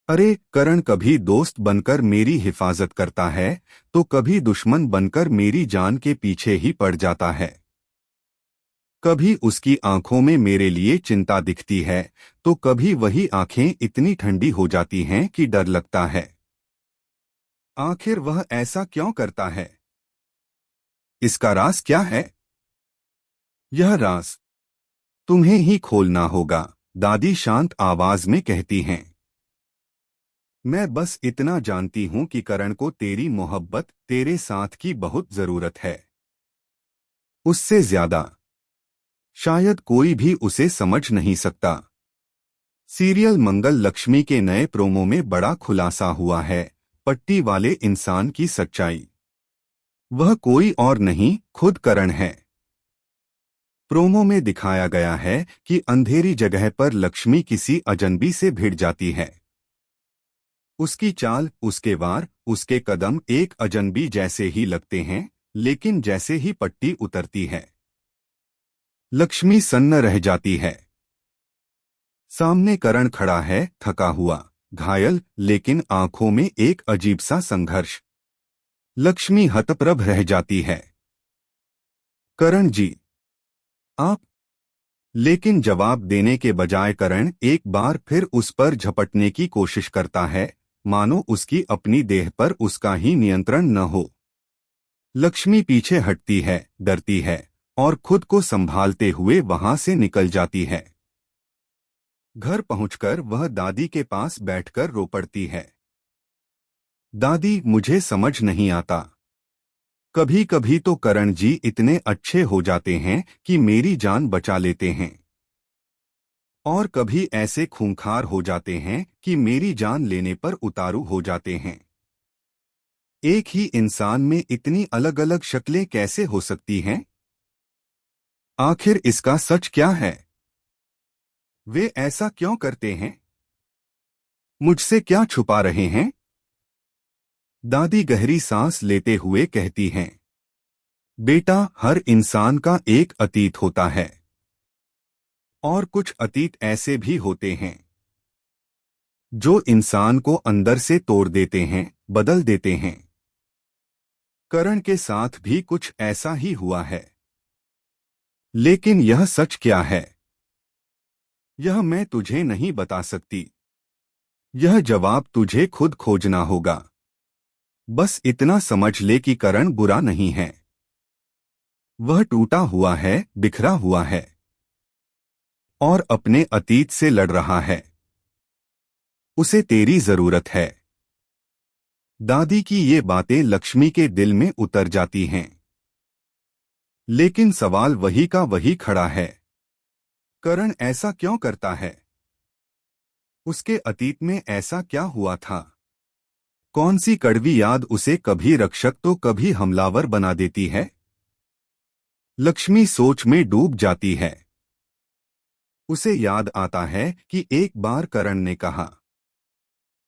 अरे करण कभी दोस्त बनकर मेरी हिफाजत करता है तो कभी दुश्मन बनकर मेरी जान के पीछे ही पड़ जाता है। कभी उसकी आंखों में मेरे लिए चिंता दिखती है तो कभी वही आंखें इतनी ठंडी हो जाती हैं कि डर लगता है। आखिर वह ऐसा क्यों करता है? इसका राज क्या है? यह राज तुम्हें ही खोलना होगा, दादी शांत आवाज में कहती हैं। मैं बस इतना जानती हूं कि करण को तेरी मोहब्बत, तेरे साथ की बहुत जरूरत है। उससे ज्यादा शायद कोई भी उसे समझ नहीं सकता। सीरियल मंगल लक्ष्मी के नए प्रोमो में बड़ा खुलासा हुआ है, पट्टी वाले इंसान की सच्चाई। वह कोई और नहीं, खुद करण है। प्रोमो में दिखाया गया है कि अंधेरी जगह पर लक्ष्मी किसी अजनबी से भिड़ जाती है। उसकी चाल, उसके वार, उसके कदम एक अजनबी जैसे ही लगते हैं, लेकिन जैसे ही पट्टी उतरती है लक्ष्मी सन्न रह जाती है। सामने करण खड़ा है, थका हुआ, घायल, लेकिन आंखों में एक अजीब सा संघर्ष। लक्ष्मी हतप्रभ रह जाती है। करण जी, आप? लेकिन जवाब देने के बजाय करण एक बार फिर उस पर झपटने की कोशिश करता है, मानो उसकी अपनी देह पर उसका ही नियंत्रण न हो। लक्ष्मी पीछे हटती है, डरती है और खुद को संभालते हुए वहां से निकल जाती है। घर पहुंचकर वह दादी के पास बैठकर रो पड़ती है। दादी, मुझे समझ नहीं आता। कभी कभी तो करण जी इतने अच्छे हो जाते हैं कि मेरी जान बचा लेते हैं, और कभी ऐसे खूंखार हो जाते हैं कि मेरी जान लेने पर उतारू हो जाते हैं। एक ही इंसान में इतनी अलग अलग शक्लें कैसे हो सकती हैं? आखिर इसका सच क्या है? वे ऐसा क्यों करते हैं? मुझसे क्या छुपा रहे हैं? दादी गहरी सांस लेते हुए कहती हैं। बेटा, हर इंसान का एक अतीत होता है, और कुछ अतीत ऐसे भी होते हैं जो इंसान को अंदर से तोड़ देते हैं, बदल देते हैं। करण के साथ भी कुछ ऐसा ही हुआ है। लेकिन यह सच क्या है? यह मैं तुझे नहीं बता सकती। यह जवाब तुझे खुद खोजना होगा। बस इतना समझ ले कि करण बुरा नहीं है। वह टूटा हुआ है, बिखरा हुआ है, और अपने अतीत से लड़ रहा है। उसे तेरी जरूरत है। दादी की ये बातें लक्ष्मी के दिल में उतर जाती हैं। लेकिन सवाल वही का वही खड़ा है। करण ऐसा क्यों करता है? उसके अतीत में ऐसा क्या हुआ था? कौन सी कड़वी याद उसे कभी रक्षक तो कभी हमलावर बना देती है? लक्ष्मी सोच में डूब जाती है। उसे याद आता है कि एक बार करण ने कहा,